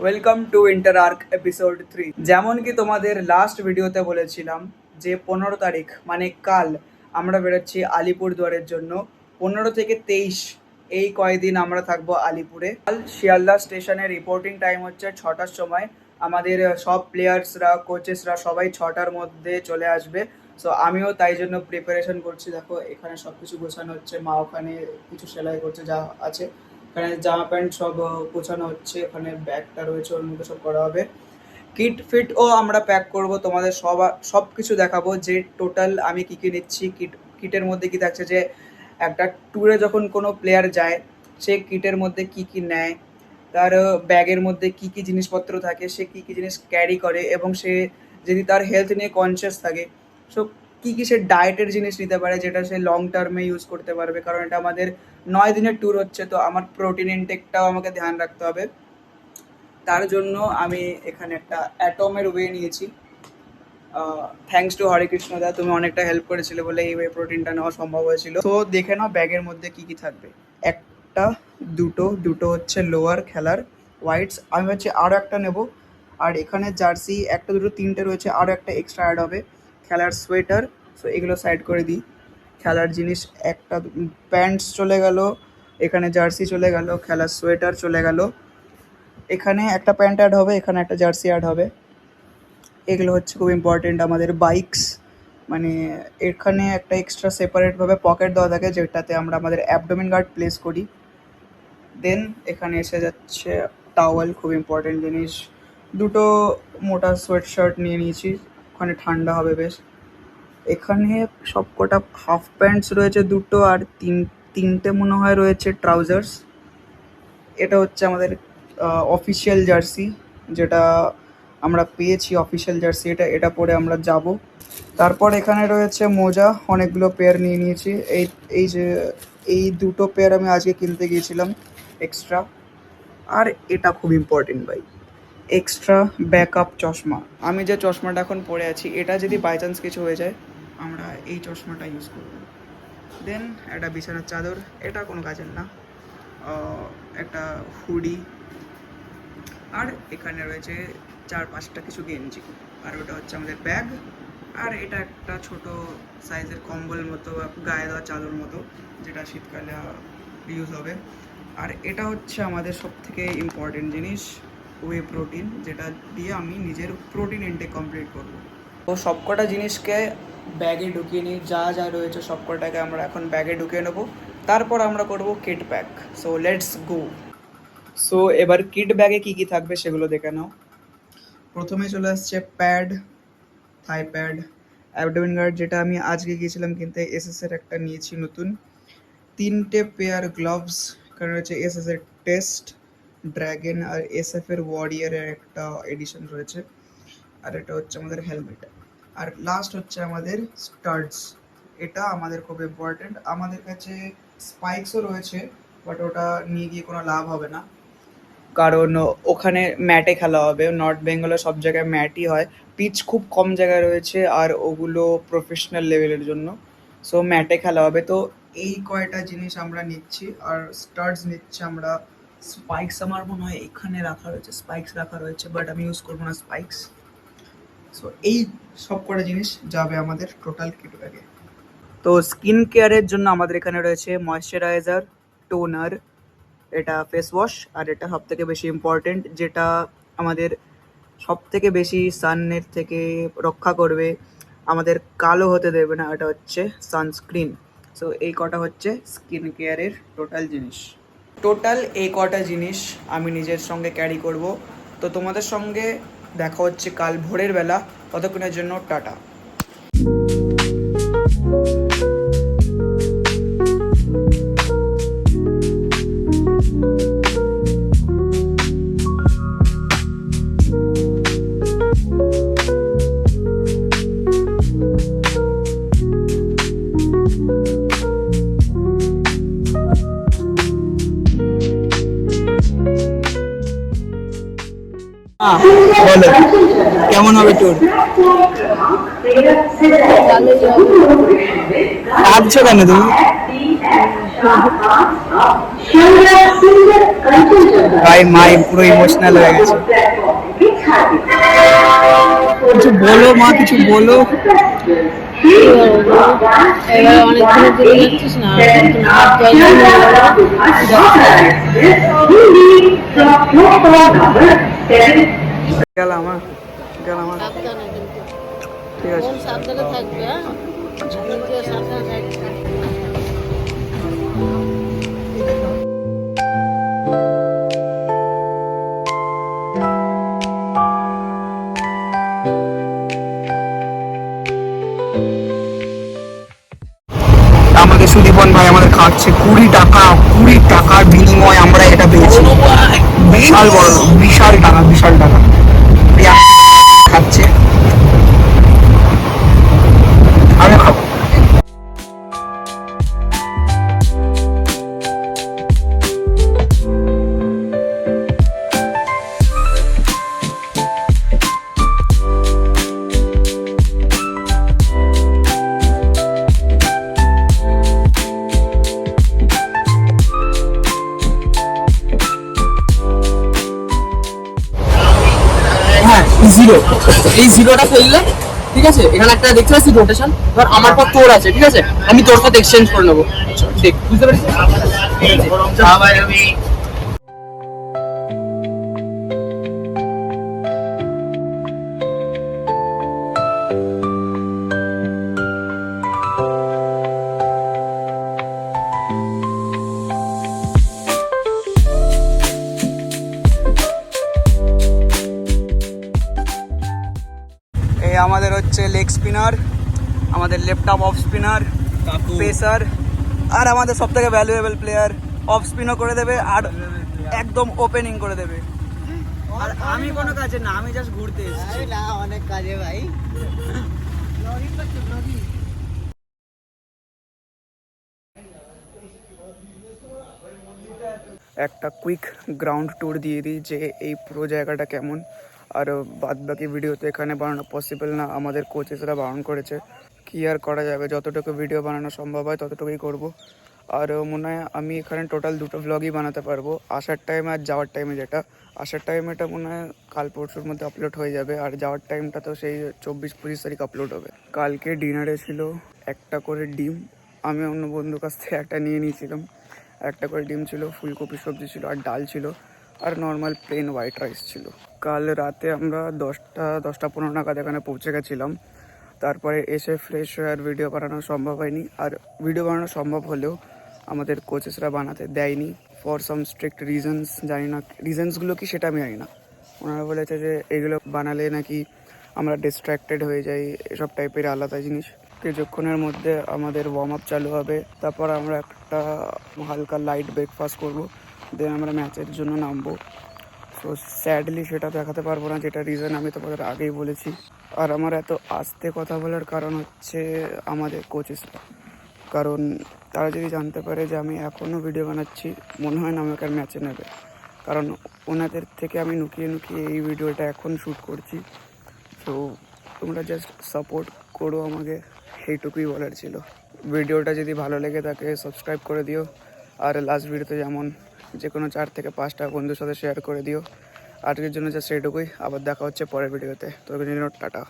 Welcome to inter arc episode 3। যেমন কি তোমাদের লাস্ট ভিডিওতে বলেছিলাম যে 15 তারিখ মানে কাল আমরা বেরোচ্ছি আলিপুরদুয়ারের জন্য। 15 থেকে 23 এই কয়দিন আমরা থাকবো আলিপুরে। কাল শিয়ালদা স্টেশনের রিপোর্টিং টাইম হচ্ছে 6টার সময়। আমাদের সব প্লেয়ার্সরা কোচেসরা সবাই 6টার মধ্যে চলে আসবে। সো আমিও তাই জন্য প্রিপারেশন করছি। দেখো এখানে সব কিছু গোছানো হচ্ছে, মা ওখানে কিছু সেলাই করছে যা আছে, এখানে জামা প্যান্ট সব গোছানো হচ্ছে, এখানে ব্যাগটা রয়েছে ওর মধ্যে সব করা হবে। কিট ফিটও আমরা প্যাক করব, তোমাদের সব কিছু দেখাবো যে টোটাল আমি কী কী নিচ্ছি। কিটের মধ্যে কী থাকছে, যে একটা ট্যুরে যখন কোনো প্লেয়ার যায় সে কিটের মধ্যে কি কি নেয়, তার ব্যাগের মধ্যে কি কি জিনিসপত্র থাকে, সে কি কি জিনিস ক্যারি করে, এবং সে যদি তার হেলথ নিয়ে কনসিয়াস থাকে সো কী কী সে ডায়েটের জিনিস নিতে পারে যেটা সে লং টার্মে ইউজ করতে পারবে। কারণ এটা আমাদের 9 দিনের ট্যুর হচ্ছে, তো আমার প্রোটিন ইনটেকটাও আমাকে ধ্যান রাখতে হবে। তার জন্য আমি এখানে একটা অ্যাটমের ওয়ে নিয়েছি। থ্যাঙ্কস টু হরেকৃষ্ণ দা, তুমি অনেকটা হেল্প করেছিলে বলে এই ওয়ে প্রোটিনটা নেওয়া সম্ভব হয়েছিল। তো দেখে নাও ব্যাগের মধ্যে কি কি থাকবে। একটা দুটো হচ্ছে লোয়ার খেলার হোয়াইটস, আমি হচ্ছে আরও একটা নেব। আর এখানে জার্সি একটা দুটো তিনটে রয়েছে, আরও একটা এক্সট্রা অ্যাড হবে। খেলার সোয়েটার, সো এগুলো সাইড করে দিই। খেলার জিনিস একটা প্যান্টস চলে গেল, এখানে জার্সি চলে গেল, খেলার সোয়েটার চলে গেল, এখানে একটা প্যান্ট অ্যাড হবে, এখানে একটা জার্সি অ্যাড হবে। এগুলো হচ্ছে খুব ইম্পর্টেন্ট। আমাদের বাইকস, মানে এখানে একটা এক্সট্রা সেপারেটভাবে পকেট দেওয়া থাকে যেটাতে আমরা আমাদের অ্যাবডোমেন গার্ড প্লেস করি। দেন এখানে এসে যাচ্ছে টাওয়াল, খুব ইম্পর্টেন্ট জিনিস। দুটো মোটা সোয়েট শার্ট নিয়ে নিয়েছি, ওখানে ঠান্ডা হবে বেশ। এখানে সব কটা হাফ প্যান্টস রয়েছে দুটো, আর তিনটে মনে হয় রয়েছে ট্রাউজার্স। এটা হচ্ছে আমাদের অফিসিয়াল জার্সি, যেটা আমরা পেয়েছি অফিসিয়াল জার্সি, এটা পরে আমরা যাব। তারপর এখানে রয়েছে মোজা, অনেকগুলো পেয়ার নিয়ে নিয়েছি। এই দুটো পেয়ার আমি আজকে কিনতে গিয়েছিলাম এক্সট্রা। আর এটা খুব ইম্পর্টেন্ট ভাই, এক্সট্রা ব্যাকআপ চশমা। আমি যে চশমাটা এখন পরে আছি এটা যদি বাই চান্স কিছু হয়ে যায় আমরা এই চশমাটা ইউজ করব। দেন একটা বিছানার চাদর, এটা কোনো কাজের না। একটা হুডি, আর এখানে রয়েছে 4-5টা কিছু গেঞ্জি, আর ওটা হচ্ছে আমাদের ব্যাগ। আর এটা একটা ছোট সাইজের কম্বল মতো, গায়ে দেওয়া চাদর মতো, যেটা শীতকালে ইউজ হবে। আর এটা হচ্ছে আমাদের সবথেকে ইম্পর্টেন্ট জিনিস, ওয়ে প্রোটিন, যেটা দিয়ে আমি নিজের প্রোটিন ইনটেক কমপ্লিট করব। তো সবকটা জিনিসকে ব্যাগে ঢুকিয়ে নিই, যা যা রয়েছে সবকটাকে আমরা এখন ব্যাগে ঢুকিয়ে নেবো। তারপর আমরা করব kit pack. So let's go. So এবার কিট ব্যাগে কী কী থাকবে সেগুলো দেখে নাও। প্রথমে চলে আসছে প্যাড, থাই প্যাড, অ্যাবডোমেন গার্ড, যেটা আমি আজকে গিয়েছিলাম কিনতে, এসএসের একটা নিয়েছি নতুন। 3টে পেয়ার গ্লাভস, কারণ রয়েছে এসএসের টেস্ট, ড্র্যাগন আর এসএফের ওয়ারিয়ারের একটা এডিশন রয়েছে। আর এটা হচ্ছে আমাদের হেলমেট। আর লাস্ট হচ্ছে আমাদের স্টাডস, এটা আমাদের খুব ইম্পর্টেন্ট। আমাদের কাছে স্পাইক্সও রয়েছে, বাট ওটা নিয়ে গিয়ে কোনো লাভ হবে না, কারণ ওখানে ম্যাটে খেলা হবে। নর্থ বেঙ্গলে সব জায়গায় ম্যাটই হয়, পিচ খুব কম জায়গায় রয়েছে, আর ওগুলো প্রফেশনাল লেভেলের জন্য। সো ম্যাটে খেলা হবে। তো এই কয়টা জিনিস আমরা নিচ্ছি। আর স্টাডস নিচ্ছি আমরা। স্পাইক্স আমার মনে হয় এখানে রাখা রয়েছে, স্পাইক্স রাখা রয়েছে, বাট আমি ইউজ করবো না স্পাইক্স। সো এই সব কটা জিনিস যাবে আমাদের টোটাল কিট ব্যাগে। তো স্কিন কেয়ারের জন্য আমাদের এখানে রয়েছে ময়শ্চারাইজার, টোনার, এটা ফেস ওয়াশ, আর এটা সব থেকে বেশি ইম্পর্টেন্ট, যেটা আমাদের সব থেকে বেশি সানের থেকে রক্ষা করবে, আমাদের কালো হতে দেবে না, এটা হচ্ছে সানস্ক্রিন। সো এই কটা হচ্ছে স্কিন কেয়ারের টোটাল জিনিস। টোটাল এই কটা জিনিস আমি নিজের সঙ্গে ক্যারি করব। তো তোমাদের সঙ্গে দেখা হচ্ছে কাল ভোরের বেলা। ততক্ষণের জন্য টাটা। বলো কেমন হবে ট্যুর? কাঁদছো কেন তুমি? ভাই মাই পুরো ইমোশনাল হয়ে গেছে। কিছু বলো মা, কিছু বলো। এবার অনেক দূরে দূরে যাচ্ছিস না, গেলাম গেলাম। সাবধানে কিন্তু ঠিক আছে। মন সাবধানে থাকবে, হ্যাঁ নিজেও সাবধানে থাকবে। আমাদের সুদীপন ভাই আমাদের খাচ্ছে 20 টাকা, 20 টাকার বিনিময়ে আমরা এটা পেয়েছি। বিশাল বড়, বিশাল টাকা, বিশাল টাকা। খাচ্ছে, আমি খাবো। হ্যাঁ জিরো, এই জিরোটা ফেললে ঠিক আছে, এখানে একটা দেখতে পাচ্ছি রোটেশন, এবার আমার পর তোর আছে ঠিক আছে, আমি তোর সাথে এক্সচেঞ্জ করে নেবো। দেখ বুঝতে পারিস? এই আমাদের হচ্ছে লেগ স্পিনার, আমাদের লেফট অফ স্পিনার, পেসার, আর আমাদের সব থেকে ভ্যালুয়েবল প্লেয়ার। অফ স্পিনও করে দেবে আর একদম ওপেনিং করে দেবে। আর আমি কোনো কাজে না, আমি জাস্ট ঘুরতে এসেছি। না অনেক কাজে ভাই। একটা কুইক গ্রাউন্ড ট্যুর দিয়ে দিই যে এই পুরো জায়গাটা কেমন। আর বাদ বাকি ভিডিও তো এখানে বানানো পসিবল না, আমাদের কোচেসরা বারণ করেছে। কী আর করা যাবে, যতটুকু ভিডিও বানানো সম্ভব হয় ততটুকুই করব। আর মনে হয় আমি এখানে টোটাল 2টো ভ্লগই বানাতে পারবো, আসার টাইমে আর যাওয়ার টাইমে। যেটা আসার টাইমে এটা মনে হয় কাল পরশুর মধ্যে আপলোড হয়ে যাবে, আর যাওয়ার টাইমটা তো সেই 24-25 তারিখ আপলোড হবে। কালকে ডিনারে ছিল একটা করে ডিম, আমি অন্য বন্ধুর কাছ থেকে একটা নিয়ে নিয়েছিলাম। একটা করে ডিম ছিল, ফুলকপি সবজি ছিল, আর ডাল ছিল, আর নর্মাল প্লেন হোয়াইট রাইস ছিল। কাল রাতে আমরা 10টা 15 নাগাদ এখানে পৌঁছে গেছিলাম। তারপরে এসে ফ্রেশ হয়ে আর ভিডিও বানানো সম্ভব হয়নি। আর ভিডিও বানানো সম্ভব হলেও আমাদের কোচেসরা বানাতে দেয়নি ফর সাম স্ট্রিক্ট রিজনস। জানি না রিজনসগুলো কি, সেটা আমি জানি না। ওনারা বলেছে যে এগুলো বানালে নাকি আমরা ডিস্ট্র্যাক্টেড হয়ে যাই, এসব টাইপের আলাদা জিনিস। কিছুক্ষণের মধ্যে আমাদের ওয়ার্ম আপ চালু হবে, তারপর আমরা একটা হালকা লাইট ব্রেকফাস্ট করব, দেন আমরা ম্যাচের জন্য নামবো। সো স্যাডলি সেটা দেখাতে পারবো না, যেটা রিজন আমি তোমাদের আগেই বলেছি। আর আমার এত আস্তে কথা বলার কারণ হচ্ছে আমাদের কোচেসরা, কারণ তারা যদি জানতে পারে যে আমি এখনও ভিডিও বানাচ্ছি, মনে হয় না আমাকে আর ম্যাচে নেবে। কারণ ওনাদের থেকে আমি লুকিয়ে লুকিয়ে এই ভিডিওটা এখন শ্যুট করছি। সো তোমরা জাস্ট সাপোর্ট করো আমাকে, এইটুকুই বলার ছিল। ভিডিওটা যদি ভালো লেগে থাকে সাবস্ক্রাইব করে দিও, আর লাস্ট ভিডিওতে যেমন যে কোনো 4 থেকে 5টা বন্ধুর সাথে শেয়ার করে দিও। আজকের জন্য জাস্ট এইটুকুই, আবার দেখা হচ্ছে পরের ভিডিওতে। তো টাটা।